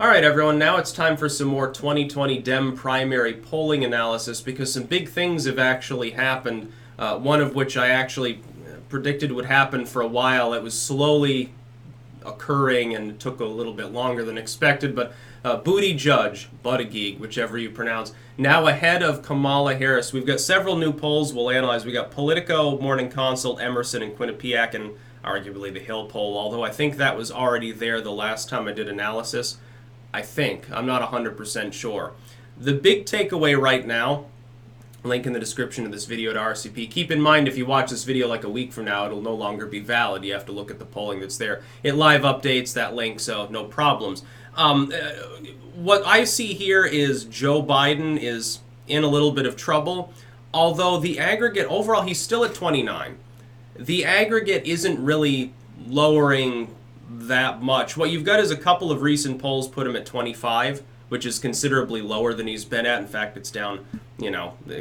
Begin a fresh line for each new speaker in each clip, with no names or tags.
All right, everyone, now it's time for some more 2020 Dem primary polling analysis because some big things have actually happened, one of which I actually predicted would happen for a while. It was slowly occurring and took a little bit longer than expected, but Buttigieg, whichever you pronounce, now ahead of Kamala Harris. We've got several new polls we'll analyze. We got Politico, Morning Consult, Emerson, and Quinnipiac, and arguably the Hill poll, although I think that was already there the last time I did analysis. I think. I'm not 100% sure. The big takeaway right now, link in the description of this video to RCP. Keep in mind, if you watch this video like a week from now, it'll no longer be valid. You have to look at the polling that's there. It live updates that link, so no problems. What I see here is Joe Biden is in a little bit of trouble, although the aggregate, overall, he's still at 29. The aggregate isn't really lowering that much. What you've got is a couple of recent polls put him at 25, which is considerably lower than he's been at. In fact, it's down,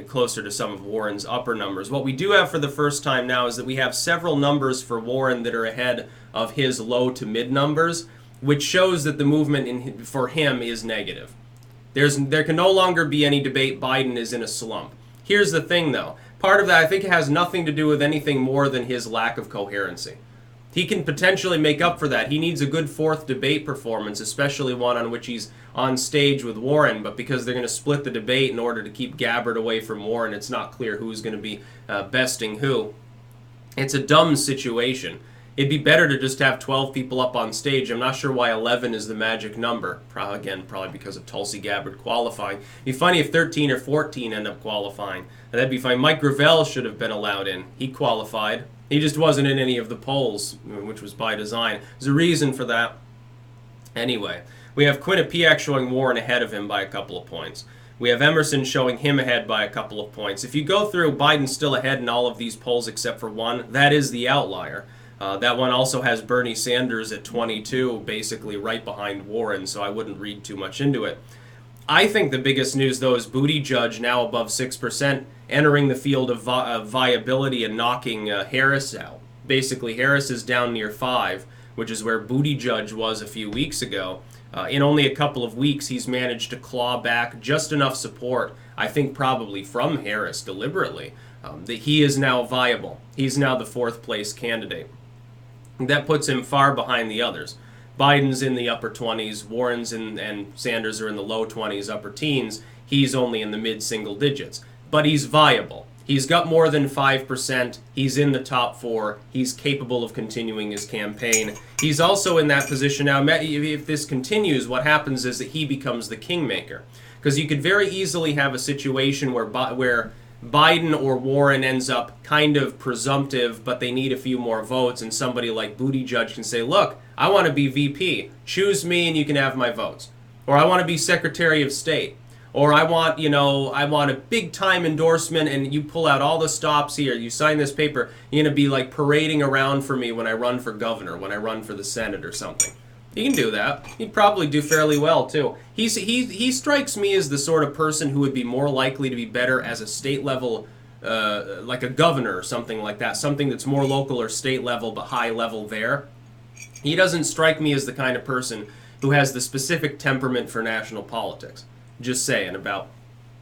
closer to some of Warren's upper numbers. What we do have for the first time now is that we have several numbers for Warren that are ahead of his low to mid numbers, which shows that the movement for him is negative. There can no longer be any debate Biden is in a slump. Here's the thing, though. Part of that, I think, it has nothing to do with anything more than his lack of coherency. He can potentially make up for that. He needs a good fourth debate performance, especially one on which he's on stage with Warren, but because they're going to split the debate in order to keep Gabbard away from Warren, it's not clear who's going to be besting who. It's a dumb situation. It'd be better to just have 12 people up on stage. I'm not sure why 11 is the magic number. Probably because of Tulsi Gabbard qualifying. It'd be funny if 13 or 14 end up qualifying. That'd be fine. Mike Gravel should have been allowed in. He qualified. He just wasn't in any of the polls, which was by design. There's a reason for that. Anyway, we have Quinnipiac showing Warren ahead of him by a couple of points. We have Emerson showing him ahead by a couple of points. If you go through, Biden's still ahead in all of these polls except for one. That is the outlier. That one also has Bernie Sanders at 22, basically right behind Warren, so I wouldn't read too much into it. I think the biggest news, though, is Buttigieg now above 6%, entering the field of viability and knocking Harris out. Basically, Harris is down near 5, which is where Buttigieg was a few weeks ago. In only a couple of weeks, he's managed to claw back just enough support, I think probably from Harris deliberately, that he is now viable. He's now the fourth place candidate. That puts him far behind the others. Biden's in the upper 20s, Warren's and Sanders are in the low 20s, upper teens. He's only in the mid-single digits. But he's viable. He's got more than 5%. He's in the top 4. He's capable of continuing his campaign. He's also in that position now. If this continues, what happens is that he becomes the kingmaker. Because you could very easily have a situation where Biden or Warren ends up kind of presumptive, but they need a few more votes, and somebody like Buttigieg can say, look, I want to be VP. Choose me and you can have my votes. Or I want to be Secretary of State. Or I want a big-time endorsement, and you pull out all the stops here. You sign this paper. You're going to be like parading around for me when I run for governor, when I run for the Senate or something. He can do that. He'd probably do fairly well, too. He strikes me as the sort of person who would be more likely to be better as a state level, like a governor or something like that, something that's more local or state level but high level there. He doesn't strike me as the kind of person who has the specific temperament for national politics. Just saying about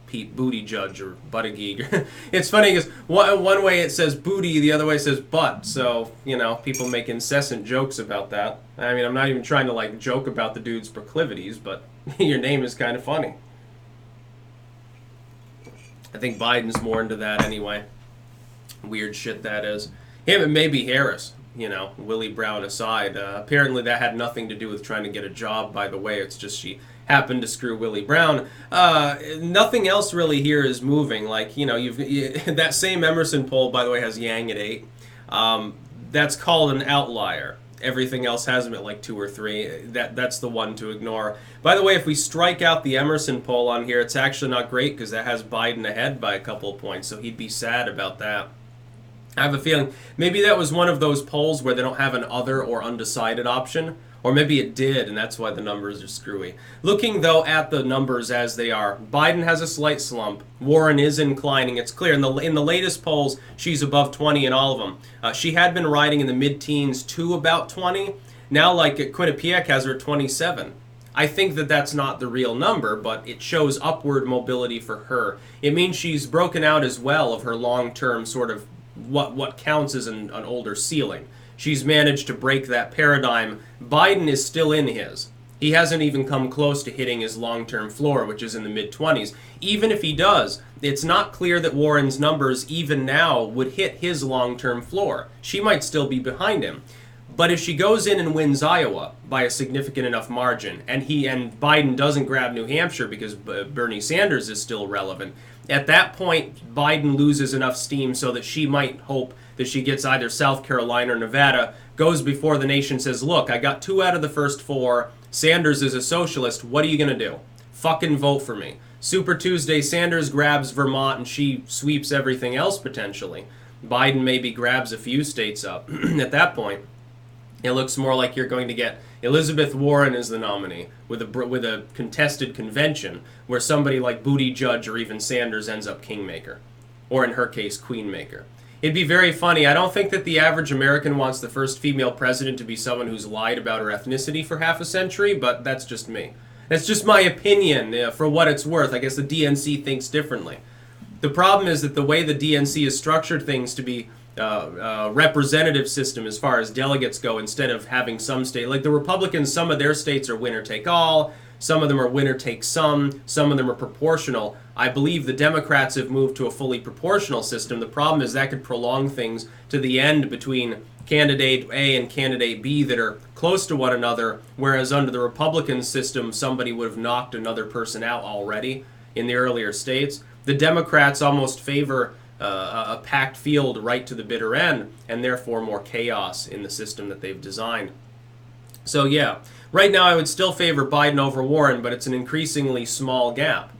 Pete Buttigieg or Buttigieg. It's funny because one way it says booty, the other way it says butt. So, people make incessant jokes about that. I mean, I'm not even trying to joke about the dude's proclivities, but your name is kind of funny. I think Biden's more into that anyway. Weird shit that is. Him and maybe Harris, Willie Brown aside. Apparently that had nothing to do with trying to get a job, by the way. It's just she happened to screw Willie Brown. Nothing else really here is moving. That same Emerson poll, by the way, has Yang at 8. That's called an outlier. Everything else has him at 2 or 3. That's the one to ignore. By the way, if we strike out the Emerson poll on here, it's actually not great because that has Biden ahead by a couple of points, so he'd be sad about that. I have a feeling maybe that was one of those polls where they don't have an other or undecided option, or maybe it did, and that's why the numbers are screwy. Looking, though, at the numbers as they are, Biden has a slight slump. Warren is inclining. It's clear. In the latest polls, she's above 20 in all of them. She had been riding in the mid-teens to about 20. Now, Quinnipiac has her at 27. I think that that's not the real number, but it shows upward mobility for her. It means she's broken out as well of her long-term sort of what counts as an older ceiling. She's managed to break that paradigm. Biden is still in his. He hasn't even come close to hitting his long-term floor, which is in the mid-20s. Even if he does, it's not clear that Warren's numbers, even now, would hit his long-term floor. She might still be behind him. But if she goes in and wins Iowa by a significant enough margin, and Biden doesn't grab New Hampshire because Bernie Sanders is still relevant, at that point Biden loses enough steam so that she might hope that she gets either South Carolina or Nevada, goes before the nation, says, look, I got 2 out of the first 4, Sanders is a socialist, what are you going to do? Fucking vote for me. Super Tuesday, Sanders grabs Vermont and she sweeps everything else potentially. Biden maybe grabs a few states up. At that point, it looks more like you're going to get Elizabeth Warren as the nominee with a contested convention where somebody like Buttigieg or even Sanders ends up kingmaker, or in her case, queenmaker. It'd be very funny. I don't think that the average American wants the first female president to be someone who's lied about her ethnicity for half a century, but that's just me. That's just my opinion, for what it's worth. I guess the DNC thinks differently. The problem is that the way the DNC has structured things to be representative system as far as delegates go, instead of having some state, like the Republicans, some of their states are winner take all, some of them are winner take some of them are proportional. I believe the Democrats have moved to a fully proportional system. The problem is that could prolong things to the end between candidate A and candidate B that are close to one another, whereas under the Republican system somebody would have knocked another person out already in the earlier states. The Democrats almost favor a packed field right to the bitter end, and therefore more chaos in the system that they've designed. So yeah, right now I would still favor Biden over Warren, but it's an increasingly small gap.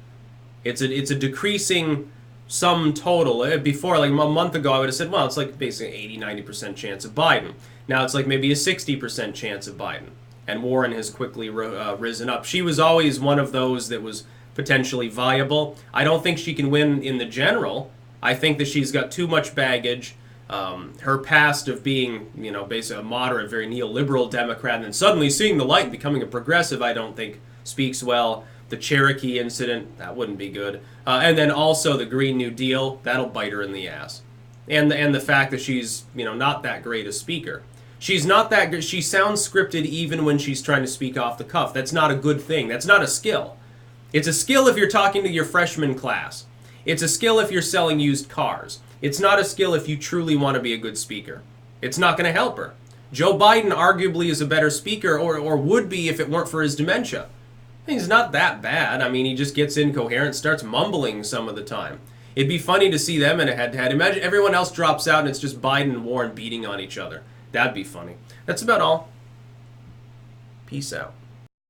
It's a decreasing sum total. Before, like a month ago, I would have said, well, it's like basically 80-90% chance of Biden. Now it's like maybe a 60% chance of Biden, and Warren has quickly risen up. She was always one of those that was potentially viable. I don't think she can win in the general. I think that she's got too much baggage. Her past of being, basically a moderate, very neoliberal Democrat, and then suddenly seeing the light and becoming a progressive, I don't think speaks well. The Cherokee incident, that wouldn't be good. And then also the Green New Deal, that'll bite her in the ass. And the fact that she's, not that great a speaker. She's not that good. She sounds scripted even when she's trying to speak off the cuff. That's not a good thing. That's not a skill. It's a skill if you're talking to your freshman class. It's a skill if you're selling used cars. It's not a skill if you truly want to be a good speaker. It's not going to help her. Joe Biden arguably is a better speaker, or would be if it weren't for his dementia. He's not that bad. I mean, he just gets incoherent, starts mumbling some of the time. It'd be funny to see them in a head-to-head. Imagine everyone else drops out and it's just Biden and Warren beating on each other. That'd be funny. That's about all. Peace out.